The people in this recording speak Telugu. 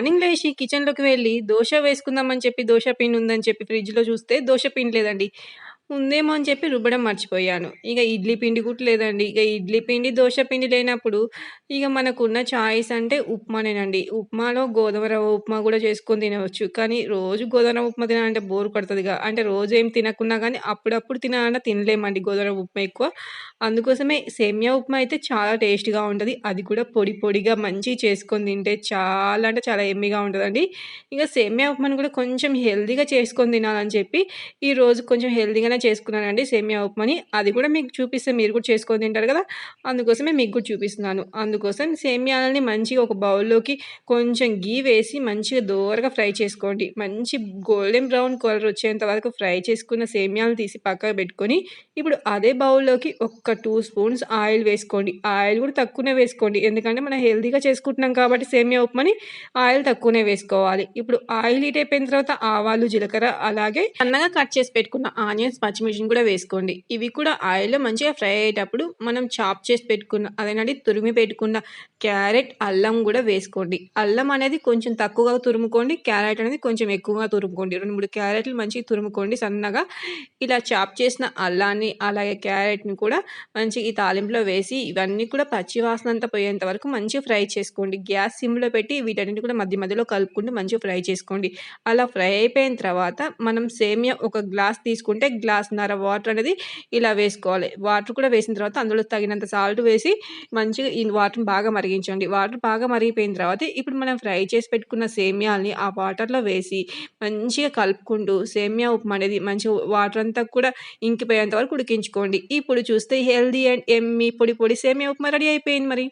మార్నింగ్ లేచి కిచెన్‌లోకి వెళ్లి దోస వేసుకుందామని చెప్పి దోస పిండి ఉందని చెప్పి ఫ్రిడ్జ్‌లో చూస్తే దోస పిండి లేదండి. ఉందేమో అని చెప్పి రుబ్బడం మర్చిపోయాను. ఇగ ఇడ్లీ పిండి కూడా లేదండి. ఇగ ఇడ్లీ పిండి, దోస పిండి లేనప్పుడు ఇగ మనకున్న చాయిస్ అంటే ఉప్మానేనండి. ఉప్మాలో గోధుమ రవ్వ ఉప్మా గూడా చేసుకొని తినవచ్చు. కానీ రోజు గోధుమ రవ్వ ఉప్మా తినాలంటే బోర్ కొడతదిగా. అంటే రోజు ఏం తినకున్నా గానీ అప్పుడప్పుడు తినాలన్నా తినలేమండి గోధుమ రవ్వ ఉప్మా ఎక్కువ. అందుకోసమే సేమియా ఉప్మా అయితే చాలా టేస్ట్‌గా ఉంటది. అది కూడా పొడి పొడిగా మంచిగా చేసుకొని తింటే చాలా అంటే చాలా యమ్మీగా ఉంటదండి. ఇగ సేమియా ఉప్మాని కూడా కొంచెం హెల్తీగా చేసుకొని తినాలని చెప్పి ఈరోజు కొంచెం హెల్తీగానే చేసుకున్నానండి సేమియా ఉప్మాని. అది కూడా మీకు చూపిస్తే మీరు కూడా చేసుకొని తింటారు కదా! అందుకోసమే మీకు కూడా చూపిస్తున్నాను. అందుకోసం సేమియాలని మంచిగా ఒక బౌల్‌లోకి కొంచెం గీ వేసి మంచిగా దోరగా ఫ్రై చేసుకోండి. మంచి గోల్డెన్ బ్రౌన్ కలర్ వచ్చేంత వరకు ఫ్రై చేసుకున్న సేమియాలు తీసి పక్కకు పెట్టుకొని, ఇప్పుడు అదే బౌల్‌లోకి ఒక్క 2 స్పూన్స్ ఆయిల్ వేసుకోండి. ఆయిల్ కూడా తక్కువనే వేసుకోండి. ఎందుకంటే మనం హెల్తీగా చేసుకుంటున్నాం కాబట్టి సేమియా ఉప్మాని ఆయిల్ తక్కువనే వేసుకోవాలి. ఇప్పుడు ఆయిల్ హీట్ అయిపోయిన తర్వాత ఆవాలు, జీలకర్ర అలాగే సన్నగా కట్ చేసి పెట్టుకున్న ఆనియన్స్, పచ్చిమిర్చిని కూడా వేసుకోండి. ఇవి కూడా ఆయిల్‌లో మంచిగా ఫ్రై అయ్యేటప్పుడు మనం చాప్ చేసి పెట్టుకున్న అదేనండి తురిమి పెట్టుకున్న క్యారెట్, అల్లం గూడా వేసుకోండి. అల్లం అనేది కొంచెం తక్కువగా తురుముకోండి. క్యారెట్ అనేది కొంచెం ఎక్కువగా తురుముకోండి. 2, 3 క్యారెట్లు మంచిగా తురుముకోండి సన్నగా. ఇలా చాప్ చేసిన అల్లాన్ని, అలాగే క్యారెట్‌ని కూడా మంచిగా ఈ తాలింపులో వేసి ఇవన్నీ కూడా పచ్చి వాసనంతా పోయేంత వరకు మంచిగా ఫ్రై చేసుకోండి. గ్యాస్ సిమ్‌లో పెట్టి వీటన్నిటిని కూడా మధ్య మధ్యలో కలుపుకుంటూ మంచిగా ఫ్రై చేసుకోండి. అలా ఫ్రై అయిపోయిన తర్వాత మనం సేమియా ఒక గ్లాస్ తీసుకుంటే గ్లాస్‌న్నర వాటర్ అనేది ఇలా వేసుకోవాలి. వాటర్ కూడా వేసిన తర్వాత అందులో తగినంత సాల్ట్ వేసి మంచిగా ఈ వాటర్‌ని బాగా మరిగించండి. వాటర్ బాగా మరిగిపోయిన తర్వాత ఇప్పుడు మనం ఫ్రై చేసి పెట్టుకున్న సేమియాల్ని ఆ వాటర్‌లో వేసి మంచిగా కలుపుకుంటూ సేమియా ఉప్మా అనేది మంచిగా వాటర్ అంతా కూడా ఇంకిపోయేంత వరకు ఉడికించుకోండి. ఇప్పుడు చూస్తే హెల్తీ అండ్ యమ్మీ పొడి పొడి సేమియా ఉప్మా రెడీ అయిపోయింది మరి.